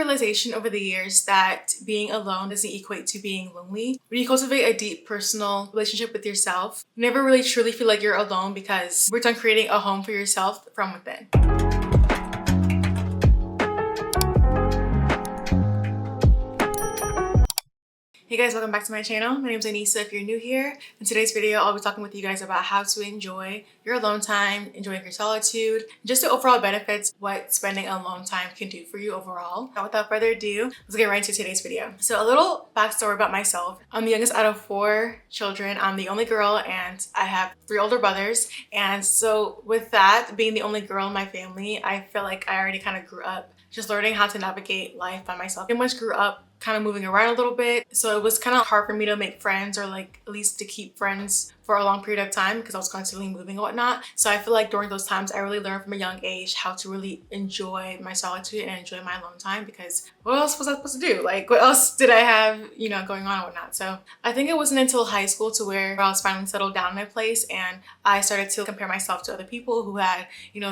realization over the years that being alone doesn't equate to being lonely. When you cultivate a deep personal relationship with yourself, you never really truly feel like you're alone because we're done creating a home for yourself from within. Hey guys, welcome back to my channel. My name is Anissa if you're new here. In today's video, I'll be talking with you guys about how to enjoy your alone time, enjoying your solitude, just the overall benefits, what spending alone time can do for you overall. Now, without further ado, let's get right into today's video. So a little backstory about myself. I'm the youngest out of 4 children. I'm the only girl and I have 3 older brothers. And so with that, being the only girl in my family, I feel like I already kind of grew up just learning how to navigate life by myself. I pretty much grew up kind of moving around a little bit, so it was kind of hard for me to make friends, or like at least to keep friends for a long period of time because I was constantly moving and whatnot. So I feel like during those times I really learned from a young age how to really enjoy my solitude and enjoy my alone time, because what else was I supposed to do? Like, what else did I have, going on and whatnot? So I think it wasn't until high school to where I was finally settled down in a place and I started to compare myself to other people who had,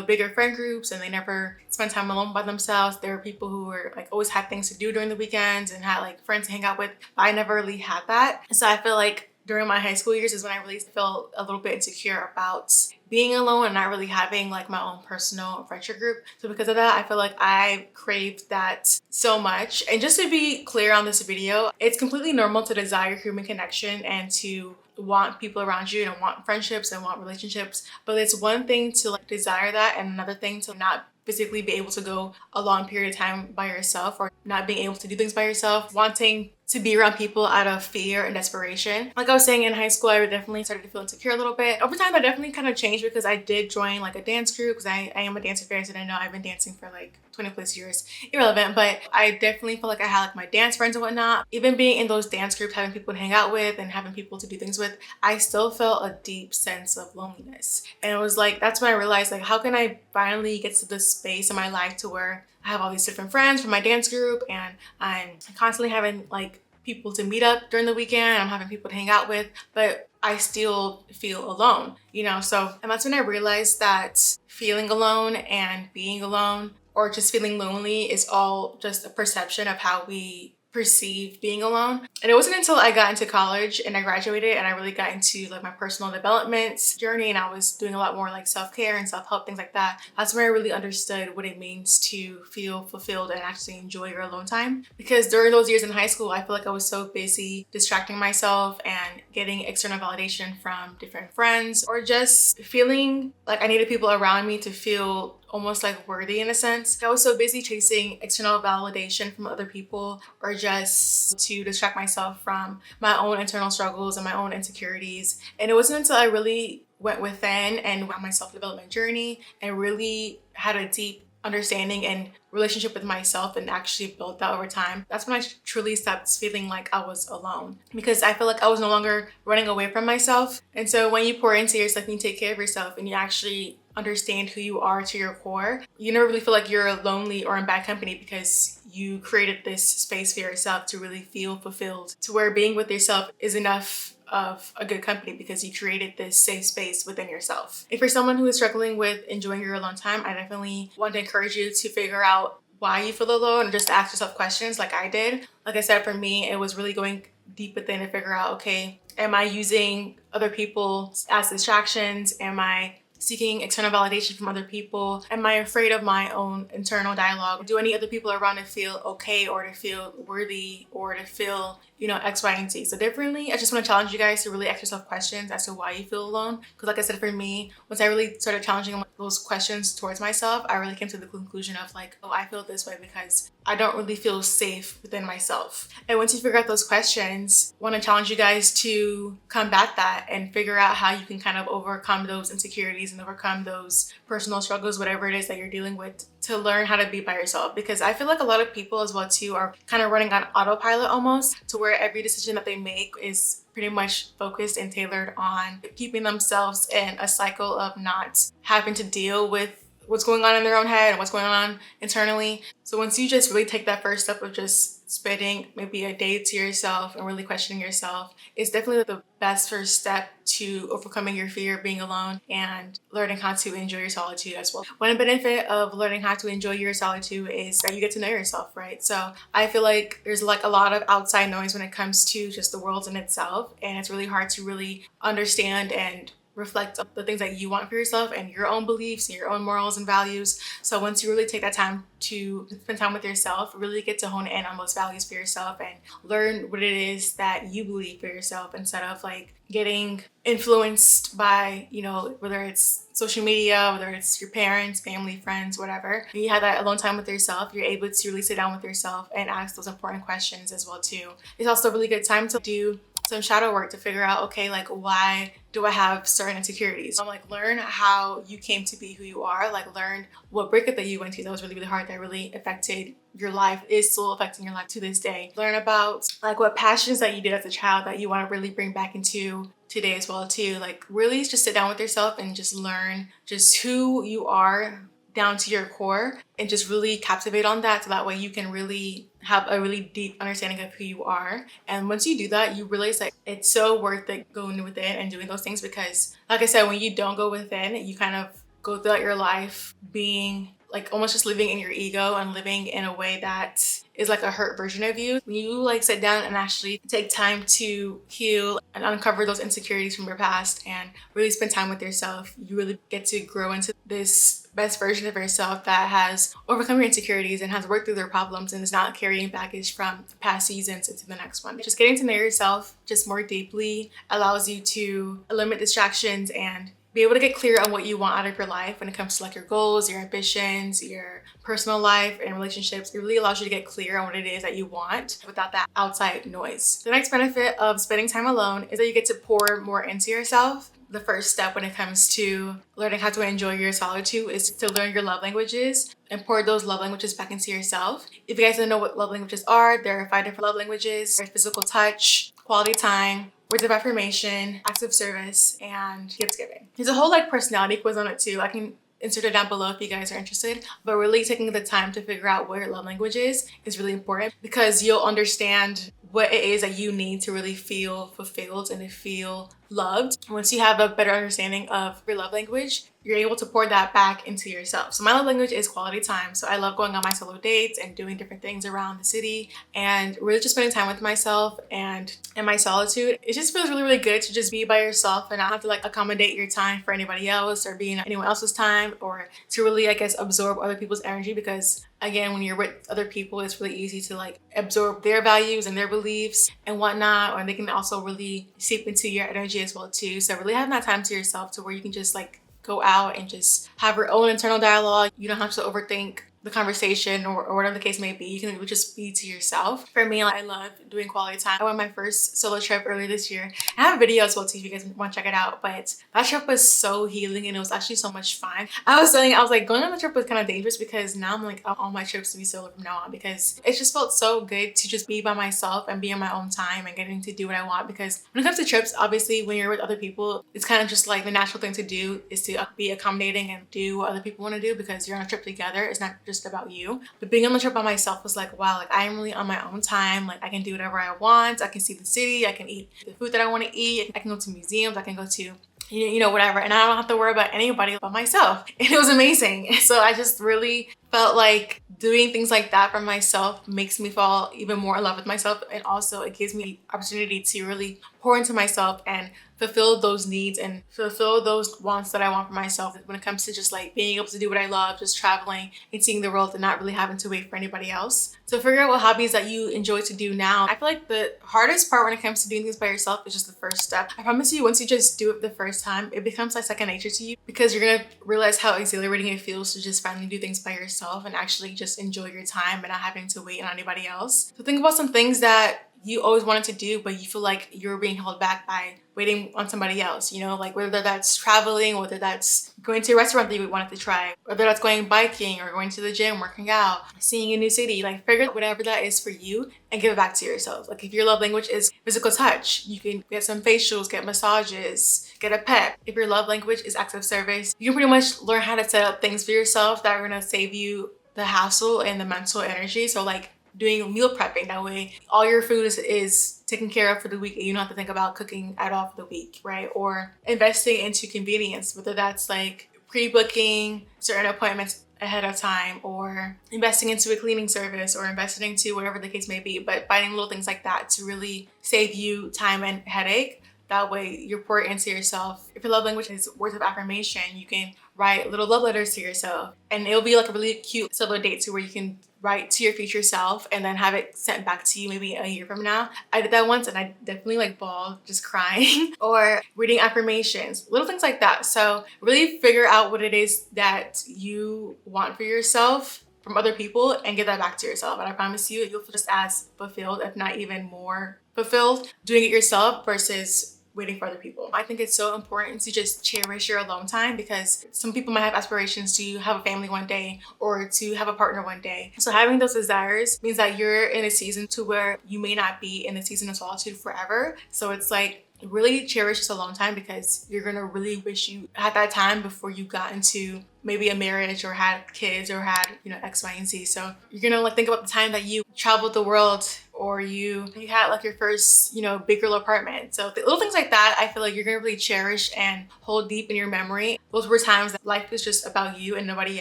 bigger friend groups and they never spent time alone by themselves. There were people who were like always had things to do during the weekends and had like friends to hang out with. But I never really had that. So I feel like during my high school years is when I really felt a little bit insecure about being alone and not really having like my own personal friendship group. So because of that, I feel like I craved that so much. And just to be clear on this video, it's completely normal to desire human connection and to want people around you and want friendships and want relationships. But it's one thing to like desire that and another thing to not physically be able to go a long period of time by yourself, or not being able to do things by yourself, wanting to be around people out of fear and desperation. Like I was saying, in high school, I definitely started to feel insecure a little bit. Over time, that definitely kind of changed because I did join like a dance group, because I am a dancer first, and I know I've been dancing for like 20 plus years. Irrelevant, but I definitely felt like I had like my dance friends and whatnot. Even being in those dance groups, having people to hang out with and having people to do things with, I still felt a deep sense of loneliness. And it was like, that's when I realized like, how can I finally get to this space in my life to where I have all these different friends from my dance group and I'm constantly having like people to meet up during the weekend, I'm having people to hang out with, but I still feel alone, So, and that's when I realized that feeling alone and being alone, or just feeling lonely, is all just a perception of how we perceive being alone. And it wasn't until I got into college and I graduated and I really got into like my personal development journey and I was doing a lot more like self-care and self-help, things like that. That's where I really understood what it means to feel fulfilled and actually enjoy your alone time. Because during those years in high school, I feel like I was so busy distracting myself and getting external validation from different friends, or just feeling like I needed people around me to feel almost like worthy in a sense. I was so busy chasing external validation from other people, or just to distract myself from my own internal struggles and my own insecurities. And it wasn't until I really went within and went on my self-development journey and really had a deep understanding and relationship with myself and actually built that over time, that's when I truly stopped feeling like I was alone, because I feel like I was no longer running away from myself. And so when you pour into yourself and you take care of yourself and you actually understand who you are to your core, you never really feel like you're lonely or in bad company, because you created this space for yourself to really feel fulfilled, to where being with yourself is enough of a good company because you created this safe space within yourself. If you're someone who is struggling with enjoying your alone time, I definitely want to encourage you to figure out why you feel alone and just ask yourself questions like I did. Like I said, for me, it was really going deep within to figure out, okay, am I using other people as distractions? Am I seeking external validation from other people? Am I afraid of my own internal dialogue? Do I need other people around to feel okay, or to feel worthy, or to feel, X, Y, and Z? So differently, I just want to challenge you guys to really ask yourself questions as to why you feel alone. Because like I said, for me, once I really started challenging those questions towards myself, I really came to the conclusion of like, oh, I feel this way because I don't really feel safe within myself. And once you figure out those questions, I want to challenge you guys to combat that and figure out how you can kind of overcome those insecurities and overcome those personal struggles, whatever it is that you're dealing with, to learn how to be by yourself. Because I feel like a lot of people as well too are kind of running on autopilot almost, to where every decision that they make is pretty much focused and tailored on keeping themselves in a cycle of not having to deal with what's going on in their own head and what's going on internally. So once you just really take that first step of just spending maybe a day to yourself and really questioning yourself, it's definitely the best first step to overcoming your fear of being alone and learning how to enjoy your solitude as well. One benefit of learning how to enjoy your solitude is that you get to know yourself, right? So I feel like there's like a lot of outside noise when it comes to just the world in itself, and it's really hard to really understand and reflect on the things that you want for yourself and your own beliefs and your own morals and values. So once you really take that time to spend time with yourself, really get to hone in on those values for yourself and learn what it is that you believe for yourself, instead of like getting influenced by, you know, whether it's social media, whether it's your parents, family, friends, whatever. When you have that alone time with yourself, you're able to really sit down with yourself and ask those important questions as well too. It's also a really good time to do some shadow work to figure out, okay, like why do I have certain insecurities? I'm like, learn how you came to be who you are, like learn what breakup that you went to that was really, really hard, that really affected your life, is still affecting your life to this day. Learn about like what passions that you did as a child that you want to really bring back into today as well too. Like really just sit down with yourself and just learn just who you are down to your core and just really captivate on that, so that way you can really have a really deep understanding of who you are. And once you do that, you realize that it's so worth it going within and doing those things, because like I said, when you don't go within, you kind of go throughout your life being like almost just living in your ego and living in a way that is like a hurt version of you. When you like sit down and actually take time to heal and uncover those insecurities from your past and really spend time with yourself, you really get to grow into this best version of yourself that has overcome your insecurities and has worked through their problems and is not carrying baggage from past seasons into the next one. Just getting to know yourself just more deeply allows you to eliminate distractions and be able to get clear on what you want out of your life when it comes to like your goals, your ambitions, your personal life and relationships. It really allows you to get clear on what it is that you want without that outside noise. The next benefit of spending time alone is that you get to pour more into yourself. The first step when it comes to learning how to enjoy your solitude is to learn your love languages and pour those love languages back into yourself. If you guys don't know what love languages are, there are 5 different love languages. There's physical touch, quality time, words of affirmation, acts of service, and gift giving. There's a whole like personality quiz on it too. I can insert it down below if you guys are interested, but really taking the time to figure out what your love language is really important, because you'll understand what it is that you need to really feel fulfilled and to feel loved. Once you have a better understanding of your love language, you're able to pour that back into yourself. So my love language is quality time. So I love going on my solo dates and doing different things around the city and really just spending time with myself and in my solitude. It just feels really, really good to just be by yourself and not have to like accommodate your time for anybody else or be in anyone else's time, or to really, I guess, absorb other people's energy, because again, when you're with other people, it's really easy to like absorb their values and their beliefs and whatnot, or they can also really seep into your energy as well too. So really having that time to yourself to where you can just like go out and just have your own internal dialogue. You don't have to overthink the conversation or whatever the case may be. You can just be to yourself. For me, I love doing quality time. I went on my first solo trip earlier this year. I have a video as well too if you guys want to check it out, but that trip was so healing and it was actually so much fun. I was like going on the trip was kind of dangerous, because now I'm like on my trips to be solo from now on, because it just felt so good to just be by myself and be in my own time and getting to do what I want. Because when it comes to trips, obviously when you're with other people, it's kind of just like the natural thing to do is to be accommodating and do what other people want to do, because you're on a trip together. It's not just about you. But being on the trip by myself was like, wow, like I'm really on my own time. Like I can do whatever I want. I can see the city. I can eat the food that I want to eat. I can go to museums. I can go to you know, whatever. And I don't have to worry about anybody but myself. And it was amazing. So I just really felt like doing things like that for myself makes me fall even more in love with myself. And also it gives me opportunity to really pour into myself and fulfill those needs and fulfill those wants that I want for myself when it comes to just like being able to do what I love, just traveling and seeing the world and not really having to wait for anybody else. So figure out what hobbies that you enjoy to do now. I feel like the hardest part when it comes to doing things by yourself is just the first step. I promise you, once you just do it the first time, it becomes like second nature to you, because you're gonna realize how exhilarating it feels to just finally do things by yourself and actually just enjoy your time and not having to wait on anybody else. So think about some things that you always wanted to do, but you feel like you're being held back by waiting on somebody else, you know, like whether that's traveling, whether that's going to a restaurant that you wanted to try, whether that's going biking or going to the gym, working out, seeing a new city, like figure out whatever that is for you and give it back to yourself. Like if your love language is physical touch, you can get some facials, get massages, get a pet. If your love language is acts of service, you can pretty much learn how to set up things for yourself that are gonna save you the hassle and the mental energy. So like doing meal prepping, that way all your food is taken care of for the week and you don't have to think about cooking at all for the week, right? Or investing into convenience, whether that's like pre-booking certain appointments ahead of time, or investing into a cleaning service, or investing into whatever the case may be, but finding little things like that to really save you time and headache. That way you're pouring into yourself. If your love language is words of affirmation, you can write little love letters to yourself, and it'll be like a really cute solo date to where you can write to your future self and then have it sent back to you maybe a year from now. I did that once and I definitely like bawled just crying. Or reading affirmations, little things like that. So really figure out what it is that you want for yourself from other people and give that back to yourself. And I promise you, you'll feel just as fulfilled, if not even more fulfilled, doing it yourself versus waiting for other people. I think it's so important to just cherish your alone time, because some people might have aspirations to have a family one day or to have a partner one day. So having those desires means that you're in a season to where you may not be in a season of solitude forever. So it's like, really cherish this alone time, because you're gonna really wish you had that time before you got into maybe a marriage or had kids or had, you know, X, Y, and Z. So you're gonna like think about the time that you traveled the world, or you had like your first, you know, big girl apartment. So the little things like that, I feel like you're gonna really cherish and hold deep in your memory. Those were times that life was just about you and nobody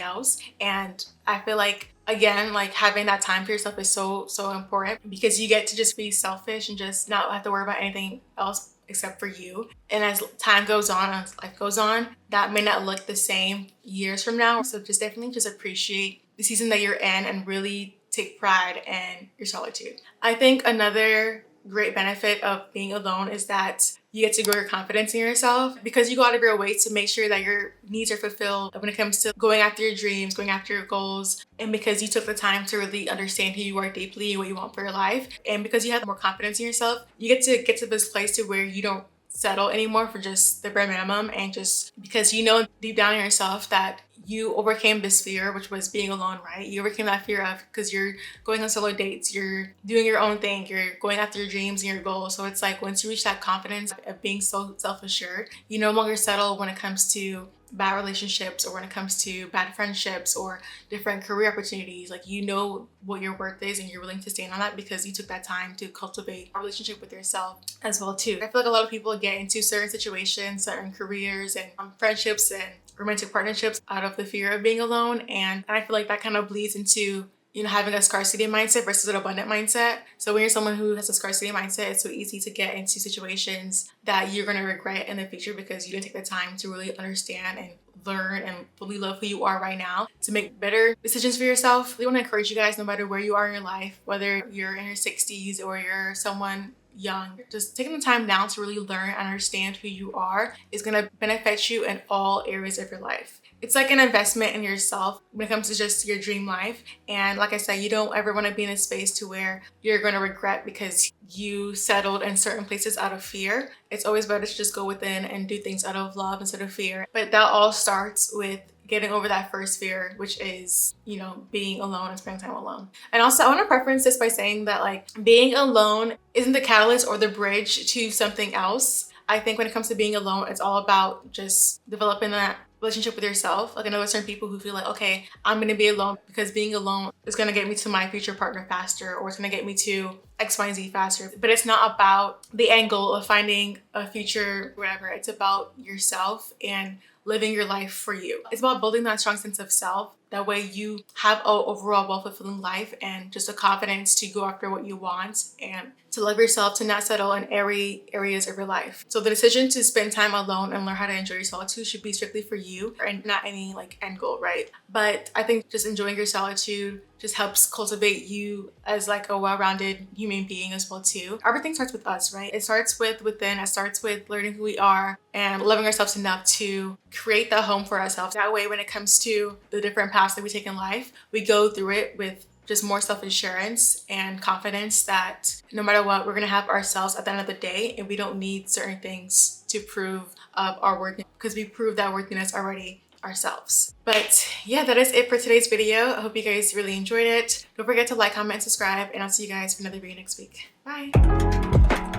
else. And I feel like, again, like having that time for yourself is so important, because you get to just be selfish and just not have to worry about anything else except for you. And as time goes on, as life goes on, that may not look the same years from now. So just definitely just appreciate the season that you're in and really take pride in your solitude. I think another great benefit of being alone is that you get to grow your confidence in yourself, because you go out of your way to make sure that your needs are fulfilled when it comes to going after your dreams, going after your goals, and because you took the time to really understand who you are deeply and what you want for your life, and because you have more confidence in yourself, you get to this place to where you don't settle anymore for just the bare minimum, and just because you know deep down in yourself that you overcame this fear, which was being alone, right? You overcame that fear of, because you're going on solo dates, you're doing your own thing, you're going after your dreams and your goals. So it's like once you reach that confidence of being so self-assured, you no longer settle when it comes to bad relationships or when it comes to bad friendships or different career opportunities. Like, you know what your worth is and you're willing to stand on that because you took that time to cultivate a relationship with yourself as well too. I feel like a lot of people get into certain situations, certain careers and friendships and romantic partnerships out of the fear of being alone, and I feel like that kind of bleeds into, you know, having a scarcity mindset versus an abundant mindset. So when you're someone who has a scarcity mindset, it's so easy to get into situations that you're going to regret in the future because you didn't take the time to really understand and learn and fully love who you are right now to make better decisions for yourself. I really want to encourage you guys, no matter where you are in your life, whether you're in your 60s or you're someone young, just taking the time now to really learn and understand who you are is going to benefit you in all areas of your life. It's like an investment in yourself when it comes to just your dream life. And like I said, you don't ever want to be in a space to where you're going to regret because you settled in certain places out of fear. It's always better to just go within and do things out of love instead of fear. But that all starts with getting over that first fear, which is, you know, being alone and spending time alone. And also, I want to preference this by saying that, like, being alone isn't the catalyst or the bridge to something else. I think when it comes to being alone, it's all about just developing that relationship with yourself. Like, I know there's certain people who feel like, okay, I'm going to be alone because being alone is going to get me to my future partner faster, or it's going to get me to X, Y, and Z faster. But it's not about the end goal of finding a future, whatever. It's about yourself and living your life for you. It's about building that strong sense of self. That way you have an overall well-fulfilling life and just a confidence to go after what you want and to love yourself, to not settle in every areas of your life. So the decision to spend time alone and learn how to enjoy your solitude should be strictly for you and not any like end goal, right? But I think just enjoying your solitude just helps cultivate you as like a well-rounded human being as well too. Everything starts with us, right? It starts with within. It starts with learning who we are and loving ourselves enough to create that home for ourselves. That way, when it comes to the different paths that we take in life, we go through it with just more self-assurance and confidence that no matter what, we're gonna have ourselves at the end of the day, and we don't need certain things to prove of our worthiness because we proved that worthiness already ourselves. But yeah, that is it for today's video. I hope you guys really enjoyed it. Don't forget to like, comment, and subscribe, and I'll see you guys for another video next week. Bye.